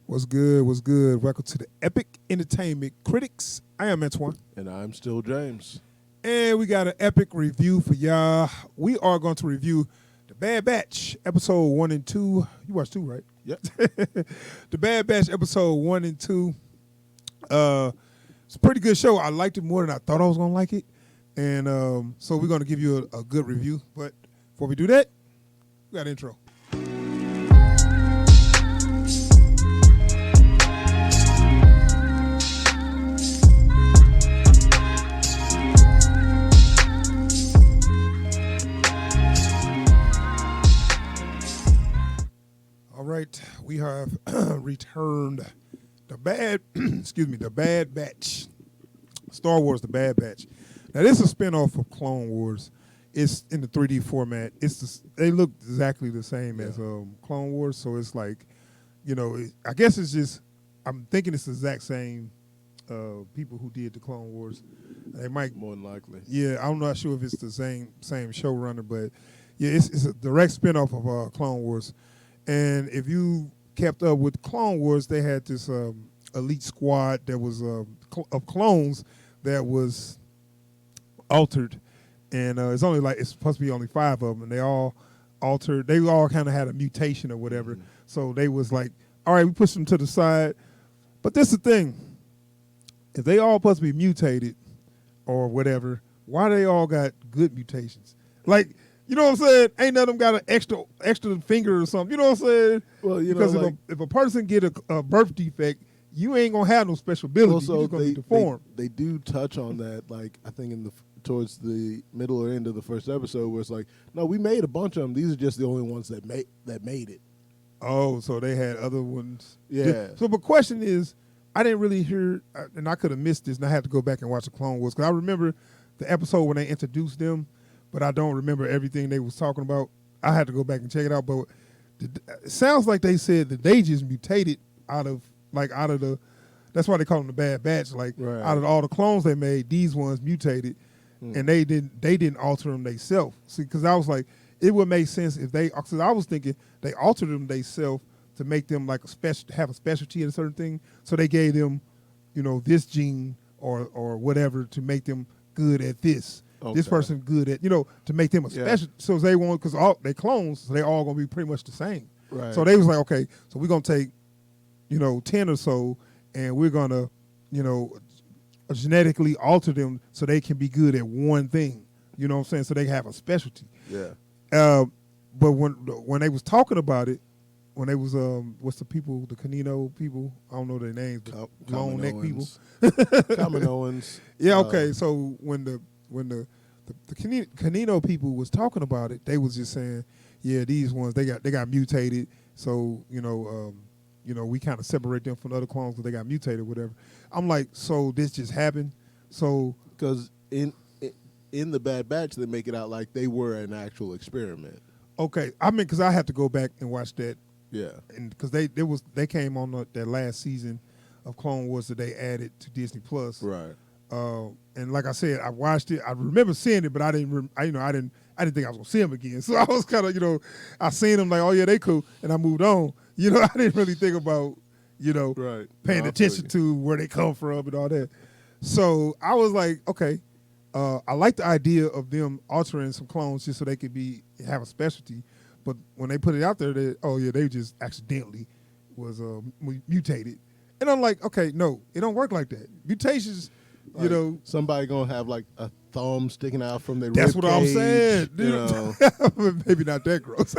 What's good? What's good? Welcome to the Epic Entertainment Critics. I am Antoine. And I'm still James. And we got an epic review for y'all. We are going to review The Bad Batch, episode 1 and 2. You watched 2, right? Yep. The Bad Batch, episode 1 and 2. It's a pretty good show. I liked it more than I thought I was going to like it. And so we're going to give you a good review. But before we do that, we got an intro. All right, we have returned the the Bad Batch. Star Wars, The Bad Batch. Now, this is a spinoff of Clone Wars. It's in the 3D format. They look exactly the same as Clone Wars, so it's like, I guess it's just, I'm thinking it's the exact same people who did the Clone Wars. They might More than likely. Yeah, I'm not sure if it's the same showrunner, but yeah, it's a direct spinoff of Clone Wars. And if you kept up with Clone Wars, they had this elite squad that was of clones that was altered, and it's supposed to be only 5 of them, and they all altered. They all kind of had a mutation or whatever. Mm-hmm. So they was like, all right, we push them to the side. But this is the thing: if they all supposed to be mutated or whatever, why they all got good mutations? Like, you know what I'm saying? Ain't none of them got an extra finger or something. You know what I'm saying? Well, because if a person get a birth defect, you ain't gonna have no special ability. Also, you're just gonna be deformed. They do touch on that, like I think towards the middle or end of the first episode, where it's like, no, we made a bunch of them. These are just the only ones that made it. Oh, so they had other ones. Yeah. So the question is, I didn't really hear, and I could have missed this, and I had to go back and watch the Clone Wars because I remember the episode when they introduced them, but I don't remember everything they was talking about. I had to go back and check it out, but it sounds like they said that they just mutated out of the, that's why they call them the Bad Batch. Like, right. Out of all the clones they made, these ones mutated, and they didn't alter them themselves. See, because I was like, it would make sense if because I was thinking they altered them themselves to make them like have a specialty in a certain thing. So they gave them, this gene or whatever to make them good at this. Okay. This person good at, to make them a special. So they want, because all they clones, so they all gonna be pretty much the same. Right. So they was like, okay, so we're gonna take, 10 or so, and we're gonna, genetically alter them so they can be good at one thing. You know what I'm saying? So they have a specialty. Yeah. But when they was talking about it, when they was what's the people, the Canino people, I don't know their names, but long neck people. Kaminoans. Yeah, okay. So when the Canino people was talking about it, they was just saying, yeah, these ones they got mutated. So we kind of separate them from the other clones because they got mutated, or whatever. I'm like, so this just happened. So because in the Bad Batch, they make it out like they were an actual experiment. Okay, I mean, because I have to go back and watch that. Yeah, and because they came on that last season of Clone Wars that they added to Disney Plus. Right. And like I said, I watched it. I remember seeing it, but I didn't think I was gonna see them again. So I was kind of, I seen them like, oh yeah, they cool, and I moved on. I didn't really think about, right. paying attention to where they come from and all that. So I was like, okay, I like the idea of them altering some clones just so they could have a specialty. But when they put it out there, they just accidentally was mutated. And I'm like, okay, no, it don't work like that. Mutations, like, somebody gonna have like a thumb sticking out from their that's rib what cage, I'm saying. Maybe not that gross.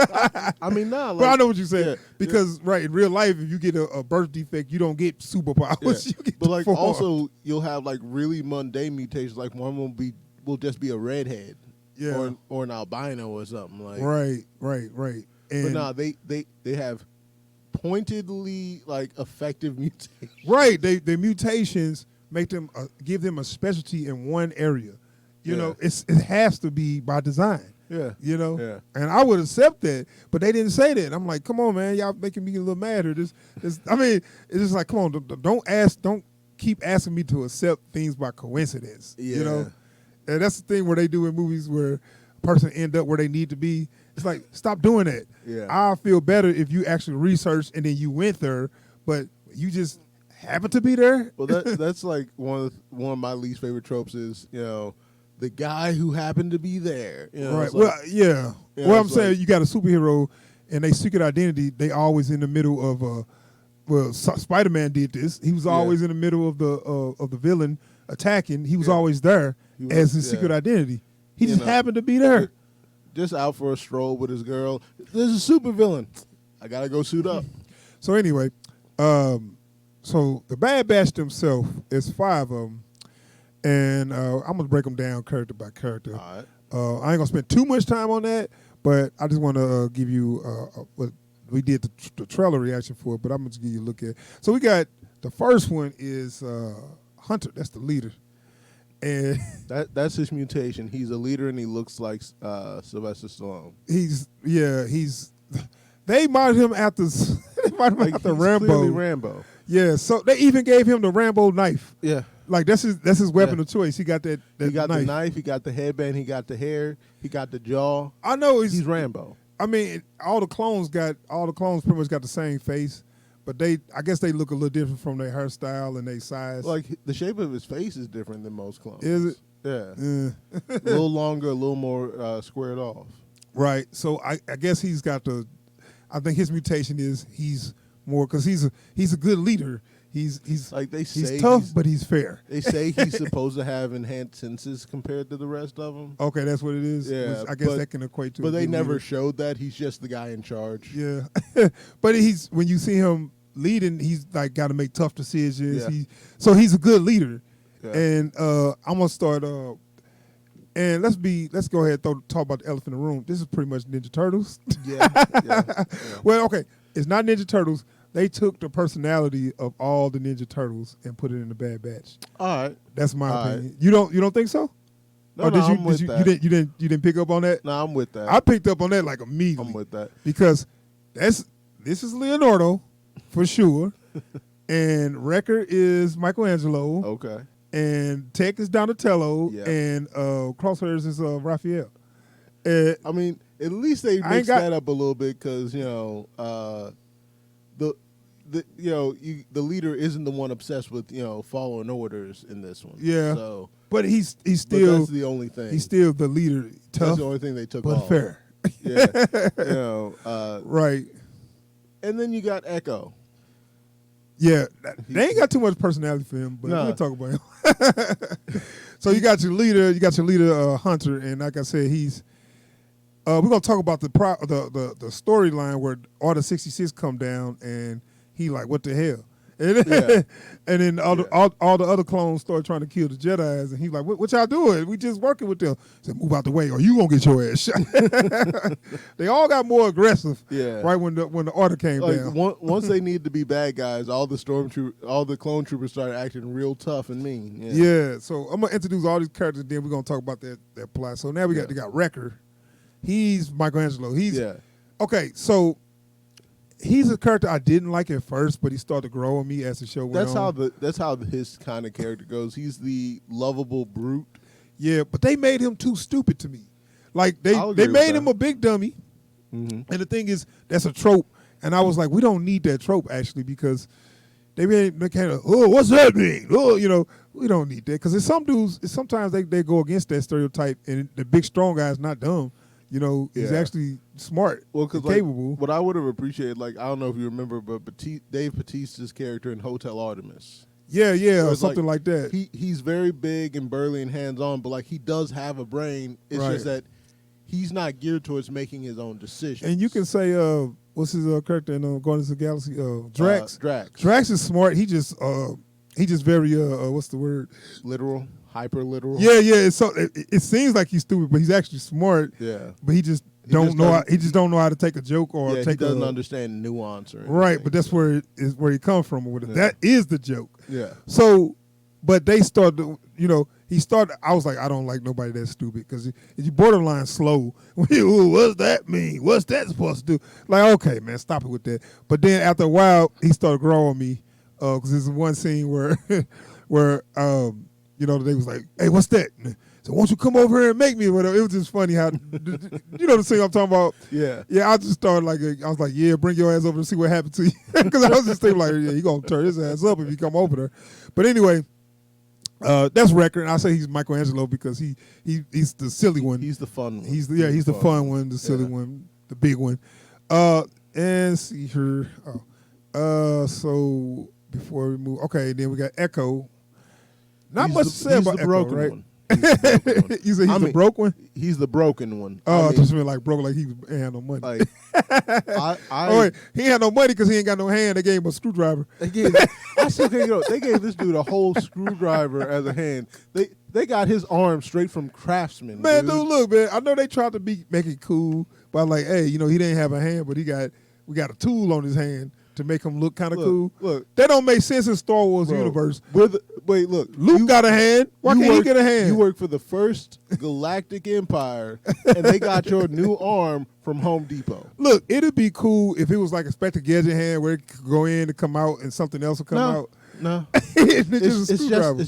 I mean, nah. Like, but I know what you're saying. Yeah, because, right, in real life, if you get a birth defect, you don't get superpowers. Yeah. You get but, like, also, you'll have, like, really mundane mutations. Like, one will just be a redhead. Yeah. Or an albino or something. Like. Right. But, nah, they have pointedly, like, effective mutations. Right. They mutations make them give them a specialty in one area. It has to be by design. Yeah. Yeah. And I would accept that, but they didn't say that. I'm like, come on, man, y'all making me a little mad here. I mean, it's just like, come on, don't keep asking me to accept things by coincidence. Yeah. And that's the thing where they do in movies where a person end up where they need to be. It's like, stop doing that. Yeah. I feel better if you actually research and then you went there. But You just happen to be there. Well, that's like one of my least favorite tropes is the guy who happened to be there. Right. It's like, Well, yeah. Yeah, Well, I'm it's saying like- you got a superhero, and they secret identity. They always in the middle of Spider-Man did this. He was Yeah. always in the middle of the villain attacking. He was Yeah. always there He was- as his yeah. secret identity. He You just know. happened to be there. just out for a stroll with his girl. There's a super villain. I gotta go suit up. So anyway, so the Bad Batch themselves is 5 of them, and I'm gonna break them down character by character. All right. I ain't gonna spend too much time on that, but I just want to give you what we did the trailer reaction for it. But I'm gonna just give you a look at. So we got the first one is Hunter. That's the leader, and That's his mutation. He's a leader and he looks like Sylvester Stallone. he's they modeled him after they modeled him Like, after he's Rambo. clearly Rambo. Yeah, so they even gave him the Rambo knife. Yeah. Like that's his weapon Yeah. of choice. He got that He got knife. the knife. He got the headband. He got the hair. He got the jaw. I know He's Rambo. I mean, all the clones pretty much got the same face, but I guess they look a little different from their hairstyle and their size. Like the shape of his face is different than most clones. Is it? Yeah. Uh, A little longer, a little more squared off. right. So I guess he's got I think his mutation is he's more because he's a good leader. He's Like they say, he's tough, but he's fair. they say he's supposed to have enhanced senses compared to the rest of them. Okay, that's what it is. Yeah, I guess but- that can equate to. But a they good never leader. showed that. He's just the guy in charge. Yeah, but when you see him leading, he's like got to make tough decisions. Yeah. So he's a good leader. Yeah. And I'm gonna start. And let's go ahead and talk about the elephant in the room. This is pretty much Ninja Turtles. Yeah. Well, okay, it's not Ninja Turtles. They took the personality of all the Ninja Turtles and put it in the Bad Batch. All right. That's my All right. opinion. You don't think so? No, Or no, did you I'm with that. you didn't pick up on that? No, I'm with that. I picked up on that like immediately. I'm with that. Because this is Leonardo for sure, and Wrecker is Michelangelo, Okay. and Tech is Donatello, Yeah. and Crosshairs is Raphael. Uh, I mean, at least they I ain't mixed got- that up a little bit because the leader isn't the one obsessed with following orders in this one. Yeah. So, but he's but still that's the only thing. he's still the leader, That's tough the only thing they took but off. fair. Yeah. Right. And then you got Echo. Yeah, they ain't got too much personality for him, but Nah. we'll talk about him. So you got your leader, Hunter, and like I said, he's. We're gonna talk about the storyline where Order 66 come down and he like, what the hell? And, Yeah. and then all the other clones start trying to kill the Jedis, and he's like, what y'all doing? We just working with them. He said, move out the way or you gonna get your ass shot. They all got more aggressive Yeah. right when the order came Like down. once they needed to be bad guys, all the clone troopers started acting real tough and mean. Yeah, so I'm gonna introduce all these characters, then we're gonna talk about their plot. So now they got Wrecker. He's Michelangelo. Yeah. Okay, so he's a character I didn't like at first, but he started to grow on me as the show went on. That's how his kind of character goes. He's the lovable brute. Yeah, but they made him too stupid to me. Like they I'll agree with made that. him a big dummy, Mm-hmm. and the thing is that's a trope. And I was like, we don't need that trope actually because they kind of what's that mean? We don't need that because some dudes sometimes they go against that stereotype, and the big strong guy's not dumb. He's Yeah. actually smart, Well, and because capable. what I would have appreciated, I don't know if you remember, but Dave Bautista's character in Hotel Artemis. Yeah, So or it's something like that. He's very big and burly and hands on, but he does have a brain. It's Right. just that he's not geared towards making his own decisions. And you can say, what's his character in Guardians of the Galaxy? Drax. Drax. Drax is smart. He just very what's the word? Literal, hyper literal. Yeah. It seems like he's stupid, but he's actually smart. Yeah. But he just He don't just know. doesn't- He just don't know how to take a joke or Yeah, he take doesn't a understand nuance or anything. right. But that's where he comes from with it. Yeah. That is the joke. Yeah. So, but they started. He started. I was like, I don't like nobody that's stupid because you borderline slow. Ooh, what's that mean? What's that supposed to do? Like, okay, man, stop it with that. But then after a while, he started growing me because there's one scene where they was like, hey, what's that? So won't you come over here and make me? Whatever. It was just funny how, you know the thing I'm talking about. Yeah. Yeah, I just started I was like, yeah, bring your ass over and see what happened to you. Because I was just thinking like, yeah, he gonna turn his ass up if you come over there. But anyway, that's Wrecker, and I say he's Michelangelo because he's the silly one. He's the fun one. He's the fun one, the silly one, the big one. And see here. So before we move, okay, then we got Echo. Not much to say about Echo, right? One. He's the broken one. You say he's the broke one? He's the broken one. Oh, I just mean like broke, like he ain't had no money. Like, oh, wait, he ain't had no money because he ain't got no hand. They gave him a screwdriver. I still can't get over. They gave this dude a whole screwdriver as a hand. They got his arm straight from Craftsman. Man, dude, look, man. I know they tried to make it cool, but I'm like, hey, he didn't have a hand, but we got a tool on his hand to make him look kind of cool. Look, that don't make sense in Star Wars universe. Wait, look. Luke got a hand. Why can't he get a hand? You work for the first Galactic Empire, and they got your new arm from Home Depot. Look, it'd be cool if it was like a Spectre Gadget hand where it could go in and come out and something else will come out. No. It's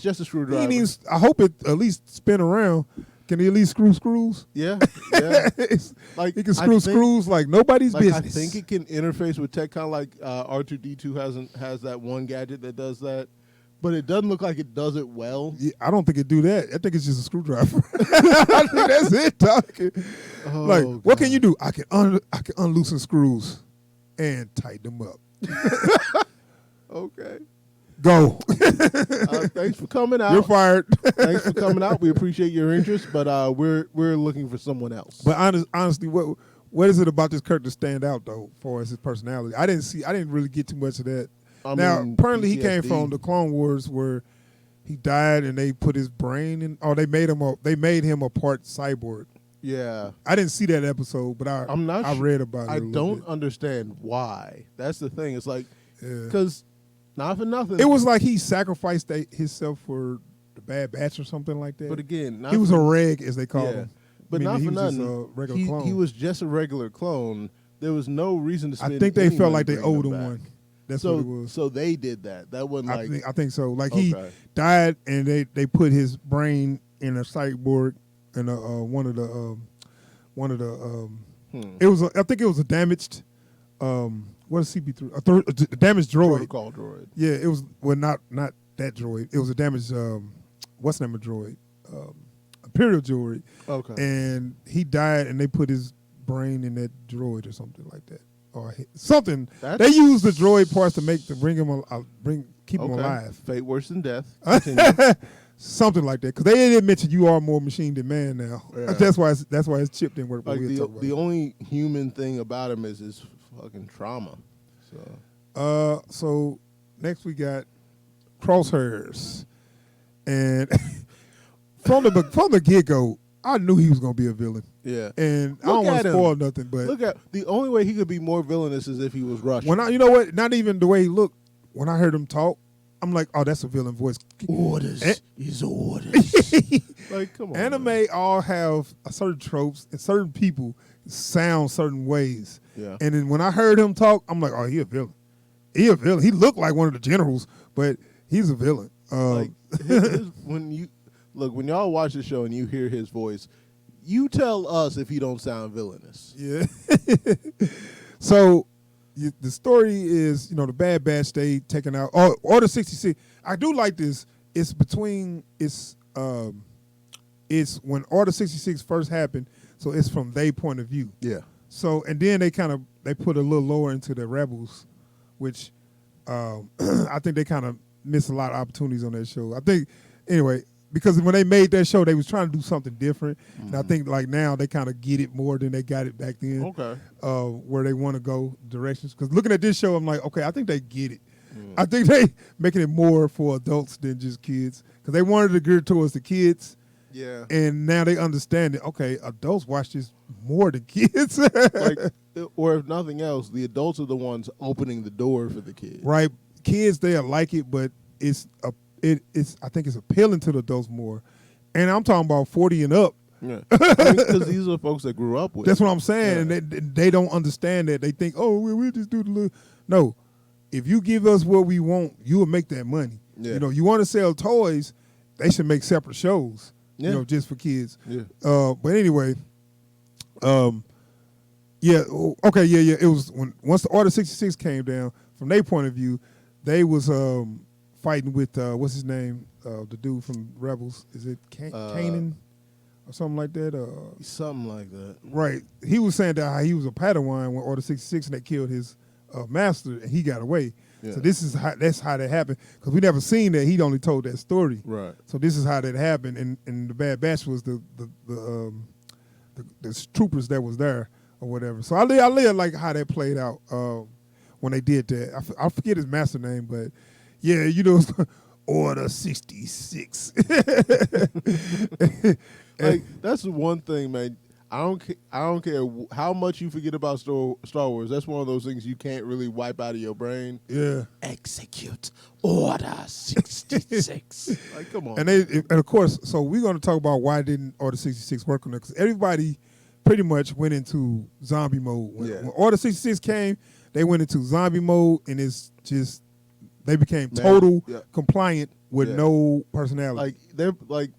just a screwdriver. I hope it at least spin around. Can he at least screw screws? Yeah. Like he can screw screws like nobody's business. I think it can interface with tech, kind of like R2D2 has that one gadget that does that, but it doesn't look like it does it well. Yeah, I don't think it do that. I think it's just a screwdriver. I think that's it, Doc. What can you do? I can unloosen screws and tighten them up. Okay. Go. Thanks for coming out. You're fired. Thanks for coming out. We appreciate your interest, but we're looking for someone else. But honestly, what is it about this character stand out though, as far as his personality? I didn't really get too much of that. Apparently he came from the Clone Wars where he died and they put his brain in. Or they made him a part cyborg. Yeah, I didn't see that episode, but I read about it. I don't understand why. That's the thing. It's like because. Not for nothing. It was like he sacrificed himself for the Bad Batch or something like that. But again, he was a reg, as they call him. But not for nothing. Just a regular clone. He was just a regular clone. There was no reason to spend. I think they felt like they owed him one. That's what it was. So they did that. That wasn't like. I think so. Like he died, and they put his brain in a cyborg, and one of the. It was. I think it was a damaged. What is CP3? A damaged droid. Protocol droid. Yeah, it was. Well, not that droid. It was a damaged. What's the name of droid? Imperial droid. Okay. And he died, and they put his brain in that droid or something like that, or something. They used the droid parts to keep him alive. Fate worse than death. Something like that, because they didn't mention you are more machine than man now. Yeah. That's why his chip didn't work. Like the only human thing about him is his fucking trauma. So next we got Crosshairs, and from the get go, I knew he was gonna be a villain. Yeah, and I don't want to spoil nothing, but look at the only way he could be more villainous is if he was Russian. You know what? Not even the way he looked. When I heard him talk, I'm like, oh, that's a villain voice. Orders is orders. Like, come on. Anime all have certain tropes, and certain people sound certain ways. Yeah. And then when I heard him talk, I'm like, oh, he a villain. He a villain. He looked like one of the generals, but he's a villain. When y'all watch the show and you hear his voice, you tell us if he don't sound villainous. Yeah. So the story is, the Bad Batch, they taking out Order 66. I do like this. It's when Order 66 first happened, so it's from their point of view. Yeah. So, and then they put a little lower into the rebels, which I think they kind of missed a lot of opportunities on that show. I think, anyway, because when they made that show, they was trying to do something different. Mm-hmm. And I think like now they kind of get it more than they got it back then. Okay. Where they want to go directions. Because looking at this show, I'm like, okay, I think they get it. Mm. I think they making it more for adults than just kids. Because they wanted to gear towards the kids. Yeah. And now they understand it. Okay, adults watch this more than kids. Or if nothing else, the adults are the ones opening the door for the kids. Right. Kids, they'll like it, but I think it's appealing to the adults more. And I'm talking about 40 and up. Yeah. Because these are folks that grew up with. That's what I'm saying. Yeah. They don't understand that. They think, oh, we'll just do the little. No. If you give us what we want, you will make that money. Yeah. You want to sell toys, they should make separate shows. you know, just for kids. Yeah. But anyway, yeah, okay, yeah. It was once the Order 66 came down. From their point of view, they was fighting with what's his name, the dude from Rebels. Is it Kanan or something like that? Something like that. Right. He was saying that how he was a Padawan when Order 66 and they killed his master and he got away. Yeah. So that's how that happened, because we never seen that. He'd only told that story. Right. So this is how that happened, and the Bad Batch was the troopers that was there or whatever. So I like how that played out when they did that. I forget his master name, but yeah, you know, Order 66. Like, that's the one thing, man. I don't care how much you forget about Star Wars. That's one of those things you can't really wipe out of your brain. Yeah. Execute Order 66. Like, come on. And of course, so we're going to talk about why didn't Order 66 work on it, because everybody pretty much went into zombie mode. When Order 66 came, they went into zombie mode, and it's just, they became total compliant with no personality. Like, they're like,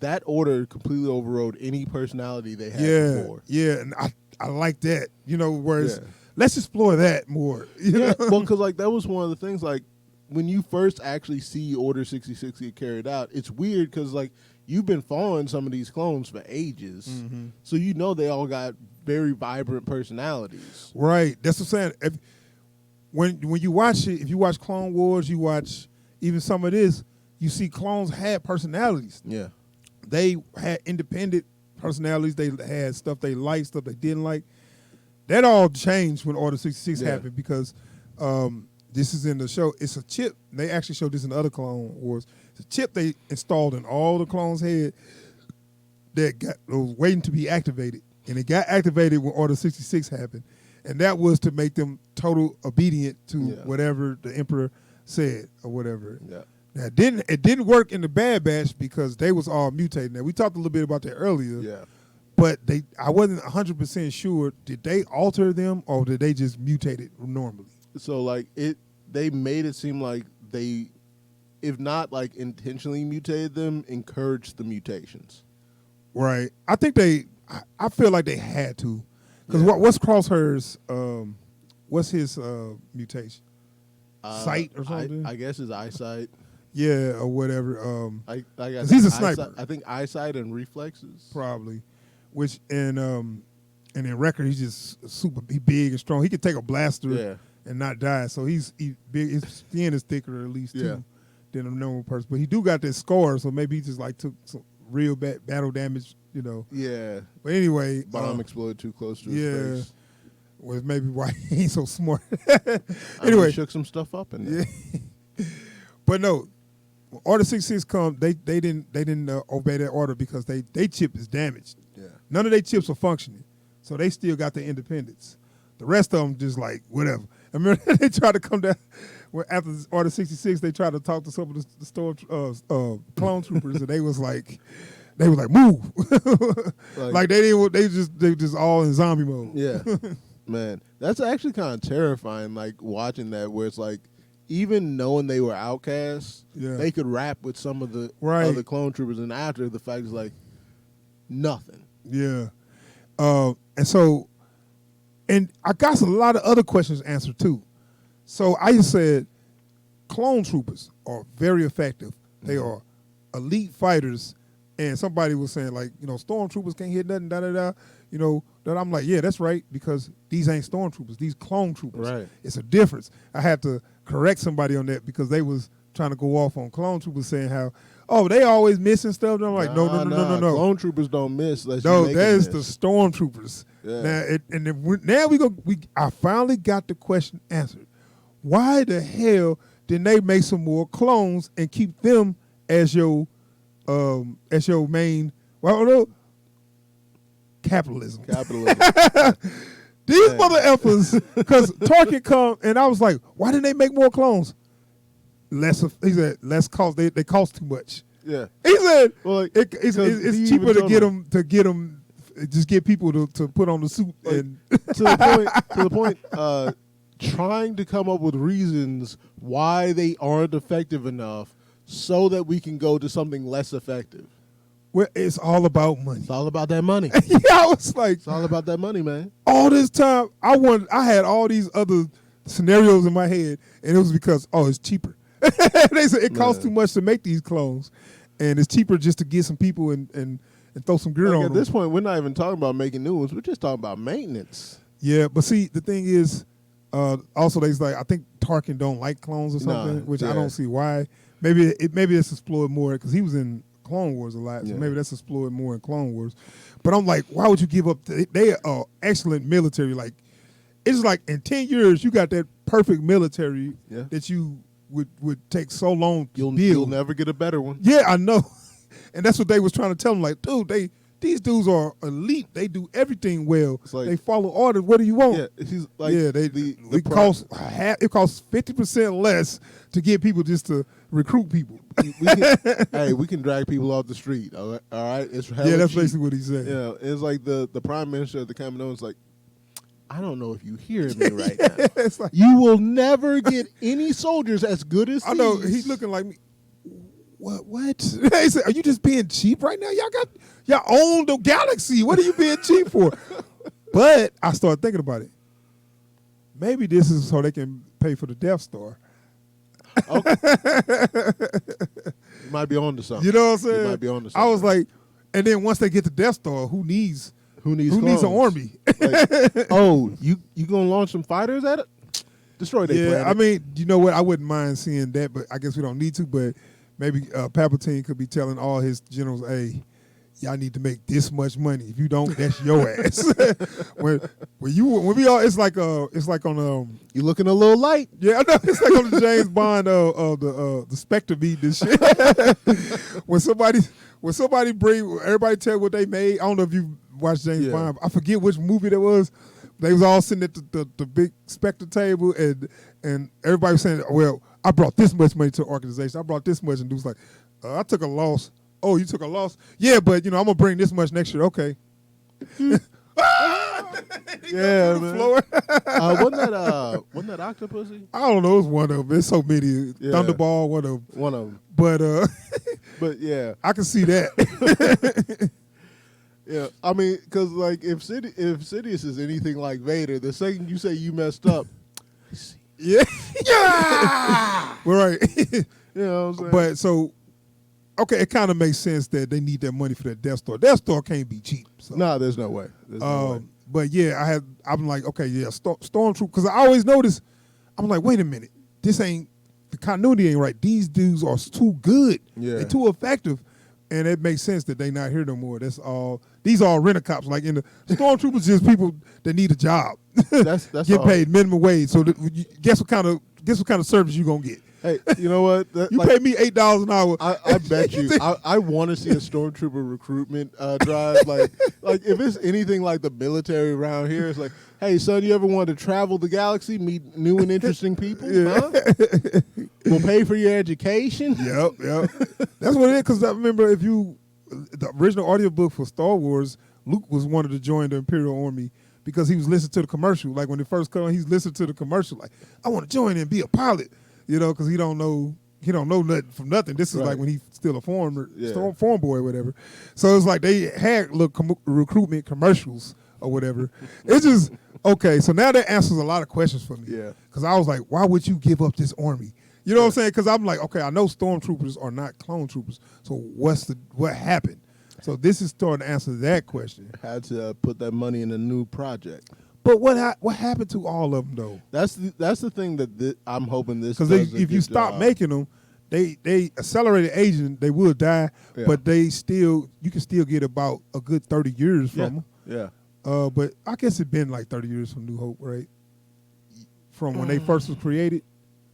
that order completely overrode any personality they had before. Yeah, and I like that. You know, whereas let's explore that more. You know? Well, because like that was one of the things. Like when you first actually see Order 66 get carried out, it's weird because like you've been following some of these clones for ages, so you know they all got very vibrant personalities. Right. That's what I'm saying. When you watch it, if you watch Clone Wars, you watch even some of this. You see clones had personalities. Yeah. They had independent personalities. They had stuff they liked, stuff they didn't like. That all changed when Order 66 happened, because this is in the show. It's a chip. They actually showed this in the other Clone Wars. It's a chip they installed in all the clones' head that was waiting to be activated. And it got activated when Order 66 happened. And that was to make them total obedient to whatever the Emperor said or whatever. Yeah. Now, it didn't work in the Bad Batch because they was all mutated. Now, we talked a little bit about that earlier. Yeah. But I wasn't 100% sure. Did they alter them or did they just mutate it normally? So like they made it seem like they, if not like intentionally mutated them, encouraged the mutations. Right. I think I feel like they had to. Because what's Crosshairs, what's his mutation? Sight or something? I guess his eyesight. Yeah, or whatever. I guess he's a sniper. I think eyesight and reflexes. Probably. Which and in Wrecker, he's just he big and strong. He could take a blaster and not die. So he's big. His skin is thicker at least too than a normal person. But he do got that scar, so maybe he just like took some real bad battle damage, you know. Yeah. But anyway, bomb exploded too close to his face. Was maybe why he ain't so smart. Anyway, shook some stuff up in there. But no, Order 66 come. They didn't obey that order because they chip is damaged. Yeah. None of their chips are functioning, so they still got their independence. The rest of them just like whatever. I remember they tried to come down. After Order 66, they tried to talk to some of the storm clone troopers, and they was like move, like they didn't. They just all in zombie mode. Yeah. Man, that's actually kind of terrifying, like, watching that, where it's like, even knowing they were outcasts, they could rap with some of the other clone troopers, and after the fact is like, nothing. Yeah. And I got a lot of other questions answered, too. So I just said, clone troopers are very effective. They are elite fighters, and somebody was saying, like, you know, stormtroopers can't hit nothing, da-da-da, you know, that I'm like, yeah, that's right, because these ain't stormtroopers, these clone troopers. Right. It's a difference. I had to correct somebody on that because they was trying to go off on clone troopers saying how, oh, they always missing stuff. And I'm like, no. Clone troopers don't miss. No, that's the stormtroopers. Yeah. I finally got the question answered. Why the hell didn't they make some more clones and keep them as your main? Well, no, capitalism. These mother effers, because Tarkin come and I was like, why didn't they make more clones? He said less cost. They cost too much. Yeah. He said, well, like, it's cheaper to get them, just get people to put on the suit. Like, and to the point, trying to come up with reasons why they aren't effective enough so that we can go to something less effective. Well, it's all about money. It's all about that money. Yeah, I was like, It's all about that money, man. all this time, I had all these other scenarios in my head, and it was because, it's cheaper. They said it costs too much to make these clones, and it's cheaper just to get some people and throw some gear Like on at them. this point, we're not even talking about making new ones. We're just talking about maintenance. Yeah, but see, the thing is, also they's like, I think Tarkin don't like clones or something, which I don't see why. Maybe it's explored more because he was in Clone Wars a lot, so maybe that's explored more in Clone Wars. But I'm like, why would you give up? They are excellent military. Like, it's like in 10 years you got that perfect military that you would take so long to build. You'll never get a better one. Yeah, I know, and that's what they was trying to tell them. Like, dude, these dudes are elite. They do everything well. Like, they follow orders. What do you want? Yeah, he's like, it costs 50% less to get people just to recruit people. we can drag people off the street. All right, it's that's cheap. basically what he said. Yeah, it's like the prime minister of the Kaminoans like, I don't know if you hear me right now. It's like, you will never get any soldiers as good as I know these. he's looking like me. What? He said, are you just being cheap right now? Y'all own the galaxy. What are you being cheap for? But I started thinking about it. Maybe this is so they can pay for the Death Star. Okay. You might be on to something. You know what I'm saying? You might be on to something. I was like, and then once they get the Death Star, who needs clones? an army? Like, you gonna launch some fighters at it? Destroy their planet. I mean, you know what? I wouldn't mind seeing that, but I guess we don't need to. But maybe Palpatine could be telling all his generals, "Hey, y'all need to make this much money. If you don't, that's your ass." when we all, it's like on you looking a little light. Yeah, I know. It's like on the James Bond the Spectre beat this shit. when somebody bring everybody tell what they made. I don't know if you watched James Bond. I forget which movie that was. They was all sitting at the big Spectre table and everybody was saying, well, I brought this much money to the organization. I brought this much, and dude's like, I took a loss. Oh, you took a loss? Yeah, but I'm gonna bring this much next year. Okay. Yeah, man. Floor. wasn't that Octopussy? I don't know. It's one of them. There's so many. Yeah. Thunderball, one of them. One of them. But yeah, I can see that. yeah. I mean, because like if Sidious is anything like Vader, the second you say you messed up, yeah. We're right. You know what I'm saying? But so, okay, it kind of makes sense that they need that money for that Death Star. Death Star can't be cheap. So. No, there's no way. There's no way. But yeah, I'm like, okay, yeah, Stormtrooper, because I always notice, I'm like, wait a minute, the continuity ain't right. These dudes are too good. Yeah. They're too effective. And it makes sense that they not here no more. These are rent-a-cops. Like in the Stormtroopers, just people that need a job. That's get all. paid minimum wage. So guess what kind of service you gonna get? Hey, you know what? You pay me $8 an hour. I bet you. I want to see a Stormtrooper recruitment drive. Like if it's anything like the military around here, it's like, hey, son, you ever wanted to travel the galaxy, meet new and interesting people? Yeah. Huh? We'll pay for your education. Yep. That's what it is. Because I remember the original audiobook for Star Wars, Luke was wanted to join the Imperial Army because he was listening to the commercial. Like when they first come, he's listening to the commercial. Like, I want to join and be a pilot. Because he don't know nothing from nothing. This is Right. like when he's still a farm boy or whatever. So it's like they had little recruitment commercials or whatever. It's just okay. So now that answers a lot of questions for me. Yeah. Because I was like, why would you give up this army? You know what I'm saying? Because I'm like, okay, I know stormtroopers are not clone troopers. So what happened? So this is starting to answer that question. Had to put that money in a new project. But what happened to all of them though? That's the thing that I'm hoping this. Because does a if you good stop job. making them, they accelerated aging. They will die, but you can still get about a good 30 years from them. Yeah. But I guess it's been like 30 years from New Hope, right? From when they first was created.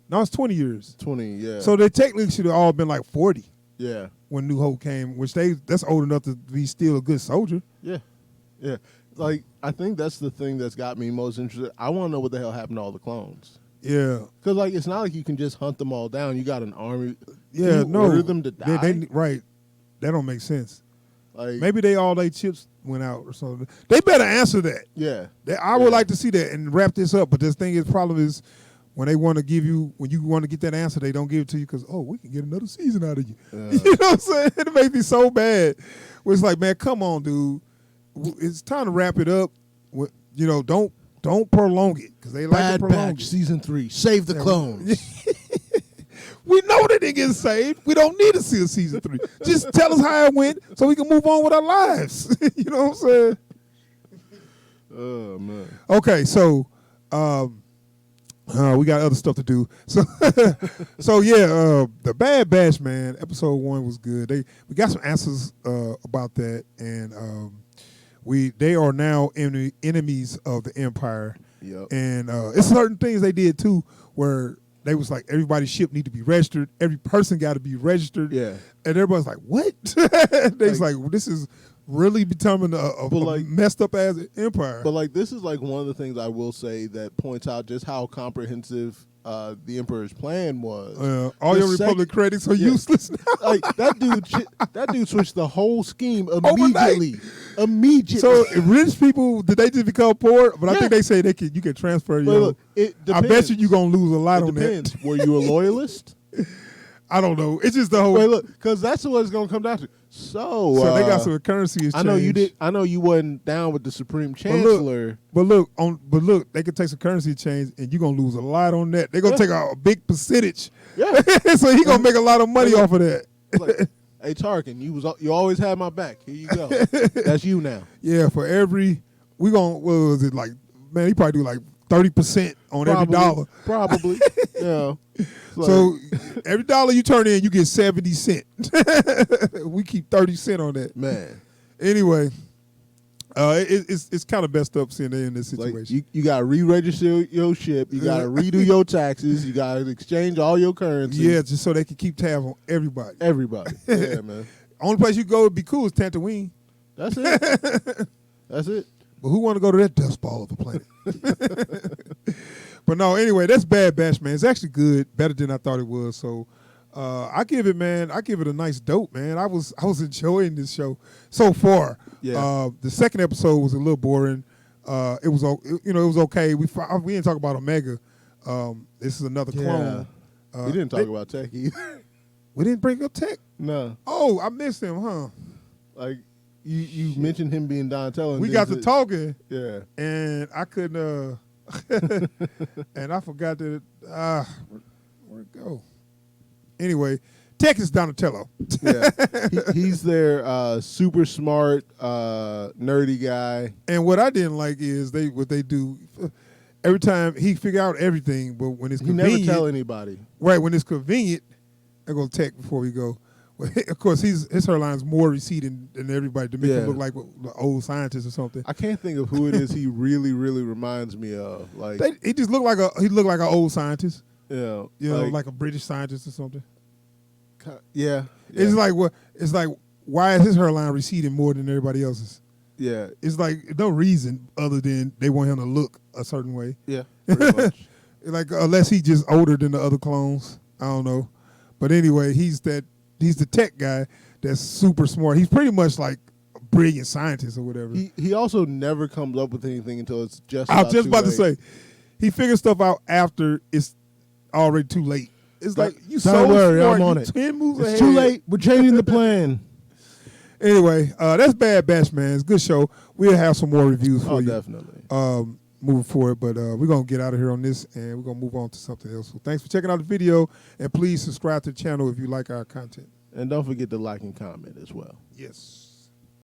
No, it's 20 years. 20. Yeah. So they technically should have all been like 40 yeah. when New Hope came, which that's old enough to be still a good soldier. Yeah. Yeah. Like, I think that's the thing that's got me most interested. I want to know what the hell happened to all the clones. Yeah. Because, like, it's not like you can just hunt them all down. You got an army. Yeah, you order them to die. Right. That don't make sense. Like, Maybe all their chips went out or something. They better answer that. yeah. I would like to see that and wrap this up. But this problem is when they want to give you, when you want to get that answer, they don't give it to you because, oh, we can get another season out of you. You know what I'm saying? It makes me so bad. Where it's like, man, come on, dude. It's time to wrap it up. You know, don't prolong it because they like to Bad prolong Batch it. season 3. Save the clones. We know they didn't get saved. We don't need to see a season 3. Just tell us how it went so we can move on with our lives. You know what I'm saying? Oh man. Okay, so we got other stuff to do. So the Bad Batch, man, episode 1 was good. We got some answers about that, and they are now enemies of the Empire. Yep. And it's certain things they did too where they was like, everybody's ship need to be registered. Every person got to be registered. Yeah. And everybody's like, what? They was like, well, this is really becoming a messed up ass empire. But like, this is like one of the things I will say that points out just how comprehensive the Emperor's plan was. All your Republic critics are useless now. Like that dude switched the whole scheme immediately. So rich people, did they just become poor? But I think they say you can transfer your. Look, it depends. I bet you're gonna lose a lot on depends. that. Were you a loyalist? I don't know. It's just the whole. Wait, look, because that's what it's gonna come down to. So they got some currency exchange. I know you did. I know you wasn't down with the Supreme Chancellor. But look, they could take some currency change, and you're gonna lose a lot on that. They're gonna take a big percentage. Yeah. So he gonna make a lot of money off of that. Like, hey Tarkin, you always had my back. Here you go. That's you now. Yeah, for every what was it like? Man, he probably do like 30% on every dollar. Probably. Yeah. So every dollar you turn in, you get 70 cents. We keep 30 cents on that. Man. Anyway, it's kind of messed up seeing they in this situation. Like you got to re-register your ship. You got to redo your taxes. You got to exchange all your currency. Yeah, just so they can keep tabs on everybody. Everybody. Yeah, man. Only place you go would be cool is Tatooine. That's it. That's it. But who want to go to that dust ball of a planet? But no, anyway, that's Bad Batch, man. It's actually good, better than I thought it was. So I give it a nice dope, man. I was enjoying this show so far. Yeah. The second episode was a little boring. It was okay. We didn't talk about Omega. This is another clone. We didn't talk about Tech either. We didn't bring up Tech. No. Oh, I missed him, huh? Like you mentioned him being Donatello. We got to talking. Yeah. And I couldn't. And I forgot that. Where'd it go? Anyway, Tech is Donatello. Yeah, he's their super smart, nerdy guy. And what I didn't like is what they do. Every time he figure out everything, but when it's convenient, he never tell anybody. Right, when it's convenient, I go Tech before we go. Well, of course, his hairline's more receding than everybody to make him look like an old scientist or something. I can't think of who it is. He really, really reminds me of. Like he just looked like an old scientist. Yeah, like a British scientist or something. Yeah. It's like what? It's like why is his hairline receding more than everybody else's? Yeah, it's like no reason other than they want him to look a certain way. Yeah, pretty much. Like unless he's just older than the other clones, I don't know. But anyway, he's the tech guy that's super smart. He's pretty much like a brilliant scientist or whatever. He also never comes up with anything until it's just. I was just about to say, he figures stuff out after it's already too late. It's like you so don't worry, smart. I'm on you it. 10 moves ahead. It's too late. We're changing the plan. Anyway, that's Bad Batch, man. It's a good show. We'll have some more reviews for you. Definitely. Moving forward, but we're going to get out of here on this, and we're going to move on to something else. So thanks for checking out the video, and please subscribe to the channel if you like our content. And don't forget to like and comment as well. Yes.